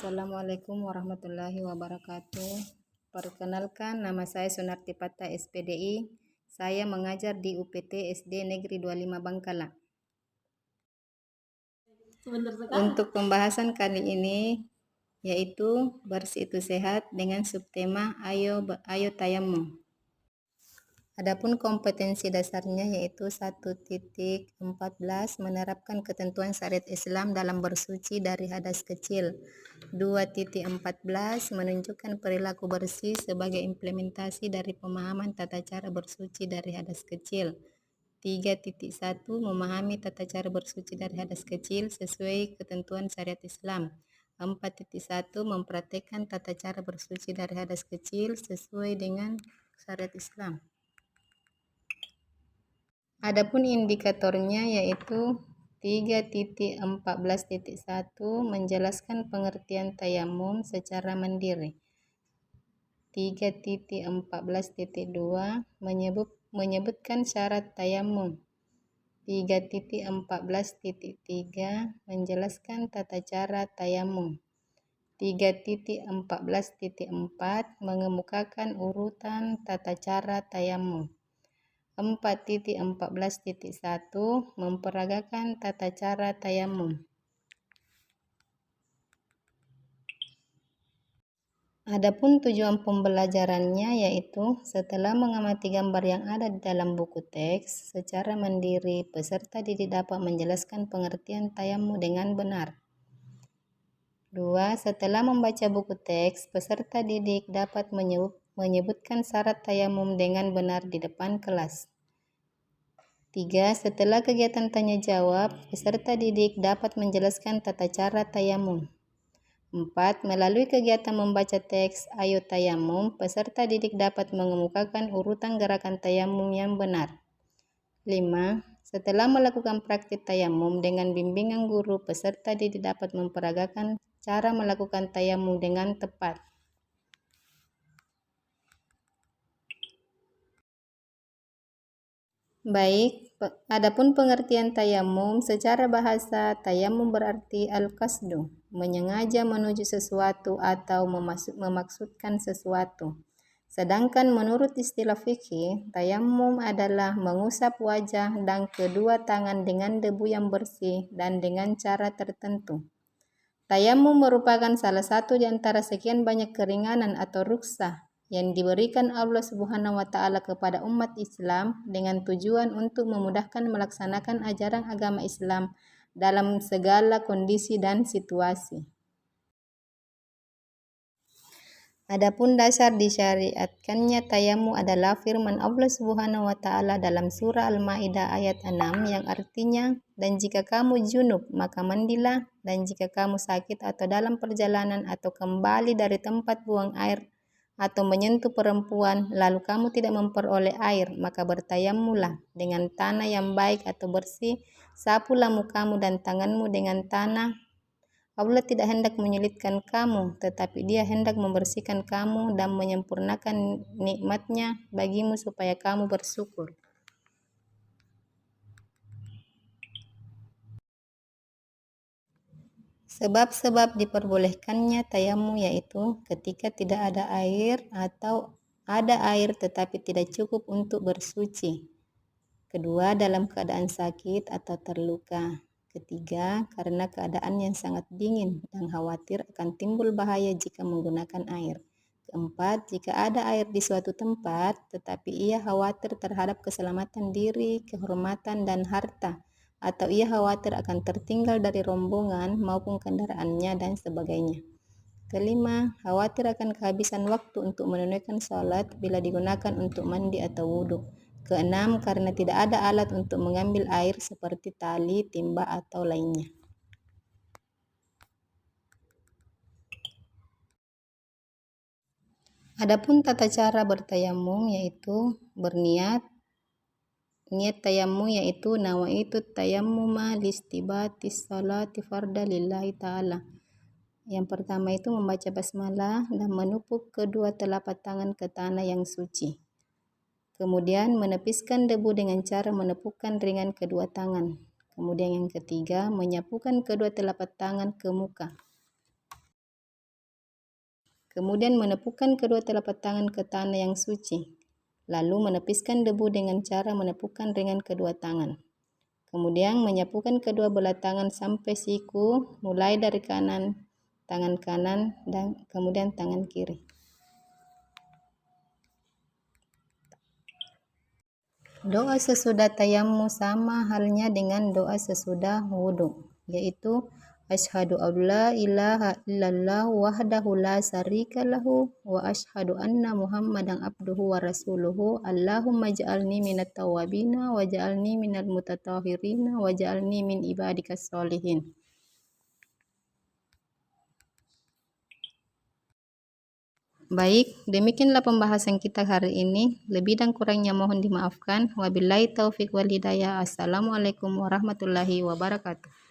Assalamualaikum warahmatullahi wabarakatuh. Perkenalkan, nama saya Sunarti Pata SPDI. Saya mengajar di UPT SD Negeri 25 Bangkala. Untuk pembahasan kali ini yaitu bersih itu sehat dengan subtema ayo tayamum. Adapun kompetensi dasarnya yaitu 1.14 menerapkan ketentuan syariat Islam dalam bersuci dari hadas kecil. 2.14 menunjukkan perilaku bersih sebagai implementasi dari pemahaman tata cara bersuci dari hadas kecil. 3.1 memahami tata cara bersuci dari hadas kecil sesuai ketentuan syariat Islam. 4.1 mempraktikkan tata cara bersuci dari hadas kecil sesuai dengan syariat Islam. Adapun indikatornya yaitu 3.14.1 menjelaskan pengertian tayamum secara mandiri. 3.14.2 menyebutkan syarat tayamum. 3.14.3 menjelaskan tata cara tayamum. 3.14.4 mengemukakan urutan tata cara tayamum. 4.14.1 memperagakan tata cara tayamum. Adapun tujuan pembelajarannya yaitu setelah mengamati gambar yang ada di dalam buku teks, secara mandiri peserta didik dapat menjelaskan pengertian tayamum dengan benar. 2. Setelah membaca buku teks, peserta didik dapat menyebutkan syarat tayamum dengan benar di depan kelas. 3. Setelah kegiatan tanya jawab, peserta didik dapat menjelaskan tata cara tayamum. 4. Melalui kegiatan membaca teks ayo tayamum, peserta didik dapat mengemukakan urutan gerakan tayamum yang benar. 5. Setelah melakukan praktik tayamum dengan bimbingan guru, peserta didik dapat memperagakan cara melakukan tayamum dengan tepat. Baik, adapun pengertian tayamum secara bahasa, tayamum berarti al-qasdu, menyengaja menuju sesuatu atau memaksudkan sesuatu. Sedangkan menurut istilah fikih, tayamum adalah mengusap wajah dan kedua tangan dengan debu yang bersih dan dengan cara tertentu. Tayamum merupakan salah satu di antara sekian banyak keringanan atau rukhsah yang diberikan Allah Subhanahu wa Ta'ala kepada umat Islam dengan tujuan untuk memudahkan melaksanakan ajaran agama Islam dalam segala kondisi dan situasi. Adapun dasar disyariatkannya tayamum adalah firman Allah Subhanahu wa Ta'ala dalam surah Al-Maidah ayat 6 yang artinya, dan jika kamu junub maka mandilah, dan jika kamu sakit atau dalam perjalanan atau kembali dari tempat buang air atau menyentuh perempuan lalu kamu tidak memperoleh air, maka bertayamumlah dengan tanah yang baik atau bersih, sapulah mukamu dan tanganmu dengan tanah. Allah tidak hendak menyulitkan kamu, tetapi Dia hendak membersihkan kamu dan menyempurnakan nikmat-Nya bagimu supaya kamu bersyukur. Sebab-sebab diperbolehkannya tayamum yaitu ketika tidak ada air atau ada air tetapi tidak cukup untuk bersuci. Kedua, dalam keadaan sakit atau terluka. Ketiga, karena keadaan yang sangat dingin dan khawatir akan timbul bahaya jika menggunakan air. Keempat, jika ada air di suatu tempat tetapi ia khawatir terhadap keselamatan diri, kehormatan, dan harta, atau ia khawatir akan tertinggal dari rombongan maupun kendaraannya dan sebagainya. Kelima, khawatir akan kehabisan waktu untuk menunaikan sholat bila digunakan untuk mandi atau wudhu. Keenam, karena tidak ada alat untuk mengambil air seperti tali, timba, atau lainnya. Adapun tata cara bertayamum yaitu berniat. Niat tayamum yaitu nawaitu tayammuma listibatis salati farda lillahi ta'ala. Yang pertama itu membaca basmalah dan menupuk kedua telapak tangan ke tanah yang suci. Kemudian menepiskan debu dengan cara menepukkan ringan kedua tangan. Kemudian yang ketiga, menyapukan kedua telapak tangan ke muka. Kemudian menepukkan kedua telapak tangan ke tanah yang suci. Lalu menepiskan debu dengan cara menepukkan dengan kedua tangan. Kemudian menyapukan kedua belah tangan sampai siku, mulai dari tangan kanan, dan kemudian tangan kiri. Doa sesudah tayamum sama halnya dengan doa sesudah wudhu, yaitu Asyhadu an la ilaha illallah wahdahu la syarika lahu wa asyhadu anna Muhammadan abduhu wa rasuluhu. Allahumma ja'alni minat tawabina wa ja'alni minal mutatahhirina wa ja'alni min ibadikas sholihin. Baik, demikianlah pembahasan kita hari ini. Lebih dan kurangnya mohon dimaafkan. Wabillahi taufiq wal hidayah. Assalamualaikum warahmatullahi wabarakatuh.